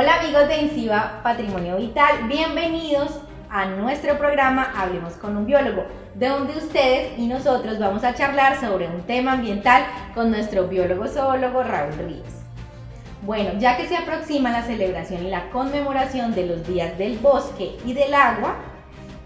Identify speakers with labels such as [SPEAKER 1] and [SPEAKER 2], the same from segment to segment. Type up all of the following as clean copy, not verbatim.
[SPEAKER 1] Hola amigos de INCIBA Patrimonio Vital, bienvenidos a nuestro programa Hablemos con un biólogo, de donde ustedes y nosotros vamos a charlar sobre un tema ambiental con nuestro biólogo zoólogo Raúl Ríos. Bueno, ya que se aproxima la celebración y la conmemoración de los días del bosque y del agua,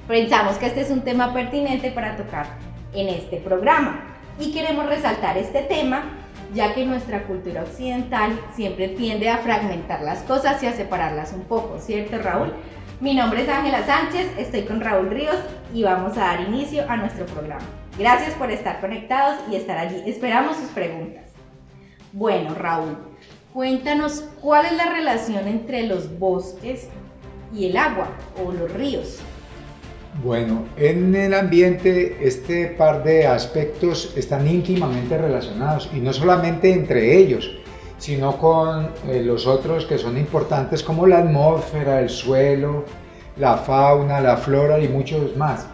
[SPEAKER 1] pensamos que este es un tema pertinente para tocar en este programa y queremos resaltar este tema ya que nuestra cultura occidental siempre tiende a fragmentar las cosas y a separarlas un poco, ¿cierto, Raúl? Mi nombre es Ángela Sánchez, estoy con Raúl Ríos y vamos a dar inicio a nuestro programa. Gracias por estar conectados y estar allí. Esperamos sus preguntas. Bueno, Raúl, cuéntanos cuál es la relación entre los bosques y el agua o los ríos.
[SPEAKER 2] Bueno, en el ambiente este par de aspectos están íntimamente relacionados y no solamente entre ellos, sino con los otros que son importantes como la atmósfera, el suelo, la fauna, la flora y muchos más.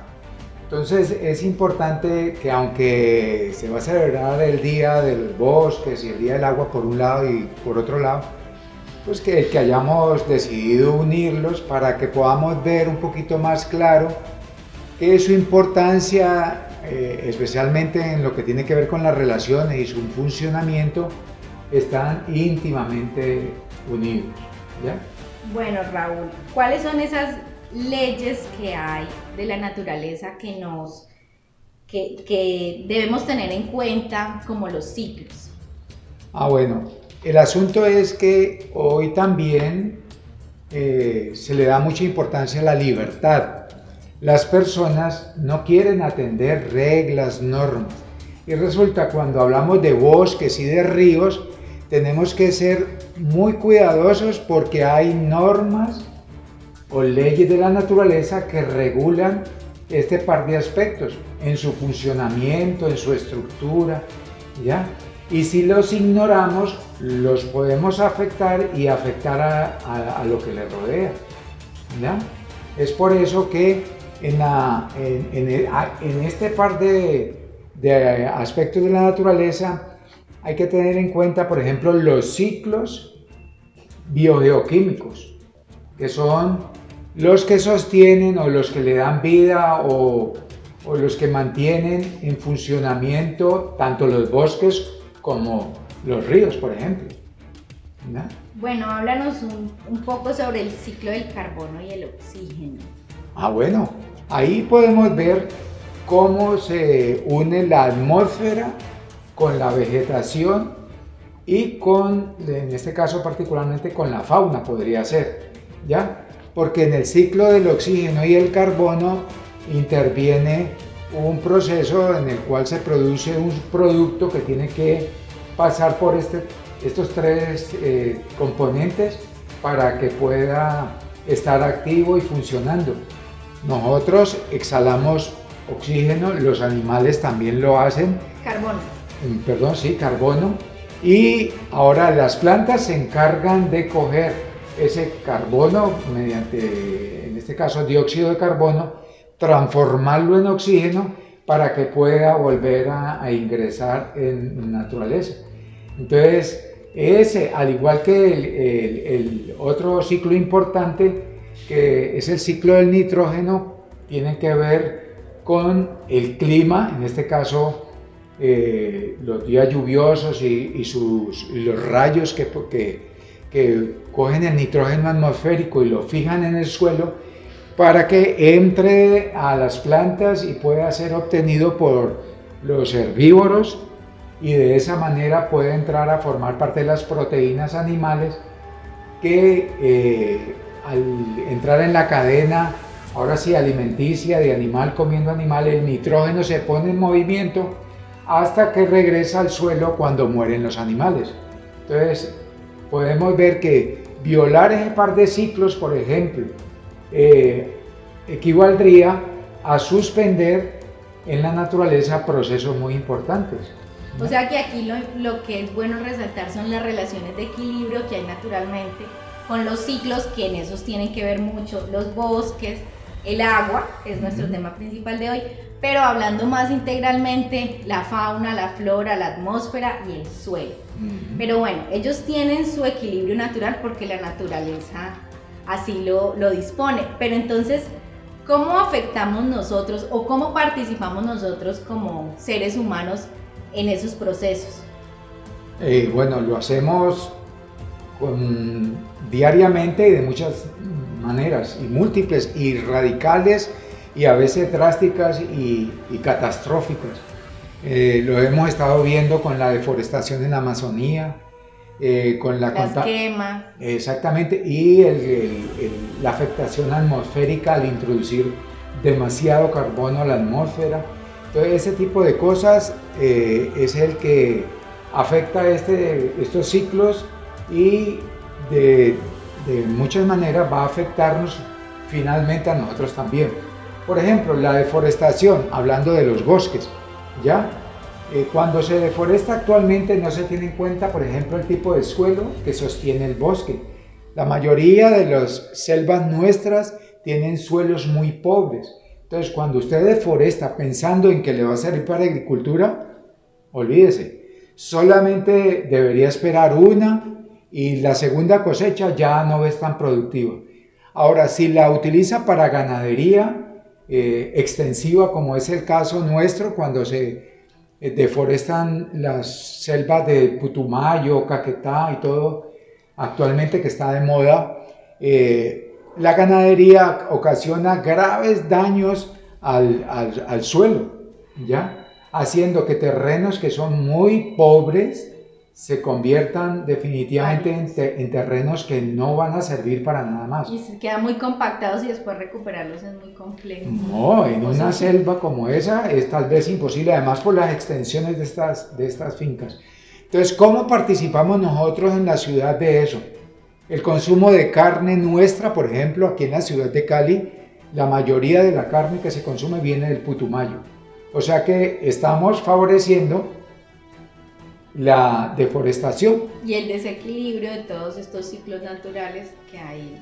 [SPEAKER 2] Entonces es importante que aunque se va a celebrar el Día de los Bosques y el Día del Agua por un lado y por otro lado, pues que hayamos decidido unirlos para que podamos ver un poquito más claro que su importancia, especialmente en lo que tiene que ver con las relaciones y su funcionamiento, están íntimamente unidos, ¿ya?
[SPEAKER 1] Bueno, Raúl, ¿cuáles son esas leyes que hay de la naturaleza que debemos tener en cuenta como los ciclos?
[SPEAKER 2] Bueno, el asunto es que hoy también se le da mucha importancia a la libertad. Las personas no quieren atender reglas, normas. Y resulta cuando hablamos de bosques y de ríos, tenemos que ser muy cuidadosos porque hay normas o leyes de la naturaleza que regulan este par de aspectos en su funcionamiento, en su estructura, ¿ya? Y si los ignoramos, los podemos afectar y afectar a lo que les rodea, ¿ya? Es por eso que en este par de aspectos de la naturaleza hay que tener en cuenta, por ejemplo, los ciclos biogeoquímicos, que son los que sostienen o los que le dan vida o los que mantienen en funcionamiento tanto los bosques como los ríos, por ejemplo, ¿no?
[SPEAKER 1] Bueno, háblanos un poco sobre el ciclo del carbono y el oxígeno.
[SPEAKER 2] Bueno, ahí podemos ver cómo se une la atmósfera con la vegetación y en este caso particularmente con la fauna podría ser, ¿ya? Porque en el ciclo del oxígeno y el carbono interviene un proceso en el cual se produce un producto que tiene que pasar por estos tres componentes para que pueda estar activo y funcionando. Nosotros exhalamos oxígeno, los animales también lo hacen. Carbono. Y ahora las plantas se encargan de coger ese carbono mediante, en este caso, dióxido de carbono, transformarlo en oxígeno para que pueda volver a ingresar en naturaleza. Entonces, ese, al igual que el otro ciclo importante, que es el ciclo del nitrógeno, tiene que ver con el clima, en este caso los días lluviosos y los rayos que cogen el nitrógeno atmosférico y lo fijan en el suelo para que entre a las plantas y pueda ser obtenido por los herbívoros y de esa manera puede entrar a formar parte de las proteínas animales que al entrar en la cadena, ahora sí alimenticia de animal comiendo animal, el nitrógeno se pone en movimiento hasta que regresa al suelo cuando mueren los animales. Entonces podemos ver que violar ese par de ciclos, por ejemplo, equivaldría a suspender en la naturaleza procesos muy importantes, ¿no?
[SPEAKER 1] O sea que aquí lo que es bueno resaltar son las relaciones de equilibrio que hay naturalmente con los ciclos, que en esos tienen que ver mucho los bosques, el agua, que es nuestro tema principal de hoy, pero hablando más integralmente, la fauna, la flora, la atmósfera y el suelo. Pero bueno, ellos tienen su equilibrio natural porque la naturaleza así lo dispone. Pero entonces, ¿cómo afectamos nosotros o cómo participamos nosotros como seres humanos en esos procesos?
[SPEAKER 2] Bueno, lo hacemos diariamente y de muchas maneras, y múltiples, y radicales, y a veces drásticas y catastróficas. Lo hemos estado viendo con la deforestación en la Amazonía, con
[SPEAKER 1] las quemas.
[SPEAKER 2] Exactamente, y la afectación atmosférica al introducir demasiado carbono a la atmósfera. Entonces, ese tipo de cosas es el que afecta estos ciclos y de muchas maneras va a afectarnos finalmente a nosotros también. Por ejemplo, la deforestación, hablando de los bosques, ¿ya? Cuando se deforesta actualmente no se tiene en cuenta, por ejemplo, el tipo de suelo que sostiene el bosque. La mayoría de las selvas nuestras tienen suelos muy pobres. Entonces, cuando usted deforesta pensando en que le va a servir para agricultura, olvídese. Solamente debería esperar una y la segunda cosecha ya no es tan productiva. Ahora, si la utiliza para ganadería extensiva, como es el caso nuestro, cuando se deforestan las selvas de Putumayo, Caquetá y todo, actualmente que está de moda, la ganadería ocasiona graves daños al suelo, ¿ya? Haciendo que terrenos que son muy pobres se conviertan definitivamente en terrenos que no van a servir para nada más.
[SPEAKER 1] Y se quedan muy compactados y después recuperarlos es muy complejo.
[SPEAKER 2] No, en una selva como esa es tal vez imposible, además por las extensiones de estas fincas. Entonces, ¿cómo participamos nosotros en la ciudad de eso? El consumo de carne nuestra, por ejemplo, aquí en la ciudad de Cali, la mayoría de la carne que se consume viene del Putumayo. O sea que estamos favoreciendo la deforestación.
[SPEAKER 1] Y el desequilibrio de todos estos ciclos naturales que hay.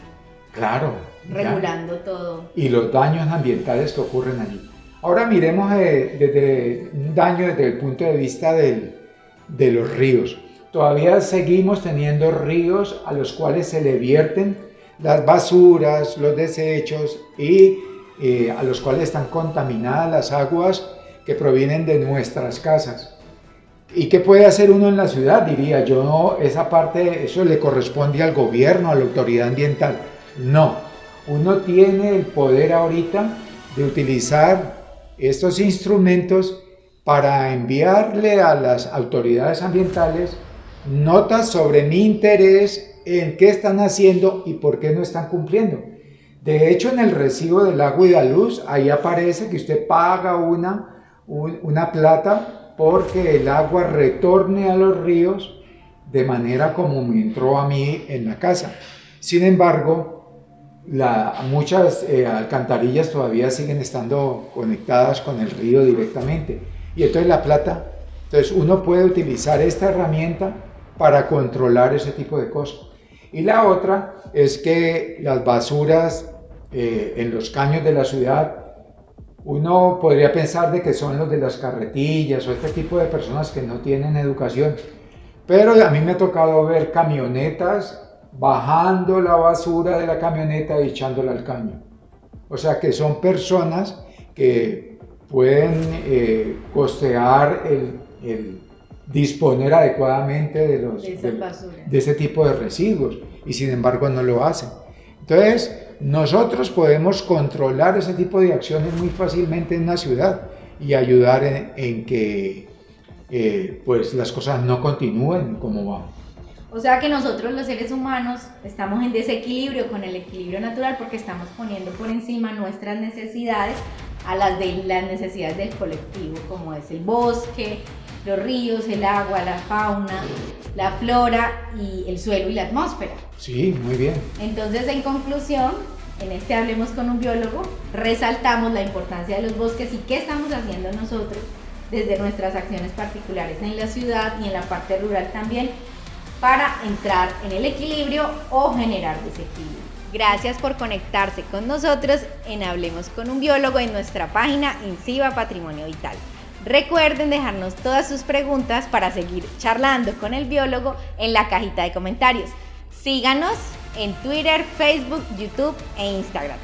[SPEAKER 2] Claro.
[SPEAKER 1] Regulando todo.
[SPEAKER 2] Y los daños ambientales que ocurren allí. Ahora miremos desde un daño desde el punto de vista de los ríos. Todavía seguimos teniendo ríos a los cuales se le vierten las basuras, los desechos y a los cuales están contaminadas las aguas que provienen de nuestras casas. ¿Y qué puede hacer uno en la ciudad? Diría yo, no, esa parte, eso le corresponde al gobierno, a la autoridad ambiental. No, uno tiene el poder ahorita de utilizar estos instrumentos para enviarle a las autoridades ambientales notas sobre mi interés en qué están haciendo y por qué no están cumpliendo. De hecho, en el recibo del agua y la luz, ahí aparece que usted paga una plata porque el agua retorne a los ríos de manera como me entró a mí en la casa. Sin embargo, muchas alcantarillas todavía siguen estando conectadas con el río directamente. Y entonces uno puede utilizar esta herramienta para controlar ese tipo de cosas. Y la otra es que las basuras en los caños de la ciudad, uno podría pensar de que son los de las carretillas o este tipo de personas que no tienen educación, pero a mí me ha tocado ver camionetas bajando la basura de la camioneta y echándola al caño. O sea que son personas que pueden costear el disponer adecuadamente de ese tipo de residuos y sin embargo no lo hacen. Entonces, nosotros podemos controlar ese tipo de acciones muy fácilmente en una ciudad y ayudar en que pues las cosas no continúen como van.
[SPEAKER 1] O sea que nosotros los seres humanos estamos en desequilibrio con el equilibrio natural porque estamos poniendo por encima nuestras necesidades a las necesidades del colectivo, como es el bosque, los ríos, el agua, la fauna, la flora y el suelo y la atmósfera.
[SPEAKER 2] Sí, muy bien.
[SPEAKER 1] Entonces, en conclusión, en este Hablemos con un biólogo, resaltamos la importancia de los bosques y qué estamos haciendo nosotros desde nuestras acciones particulares en la ciudad y en la parte rural también para entrar en el equilibrio o generar desequilibrio. Gracias por conectarse con nosotros en Hablemos con un Biólogo en nuestra página INCIBA Patrimonio Vital. Recuerden dejarnos todas sus preguntas para seguir charlando con el biólogo en la cajita de comentarios. Síganos en Twitter, Facebook, YouTube e Instagram.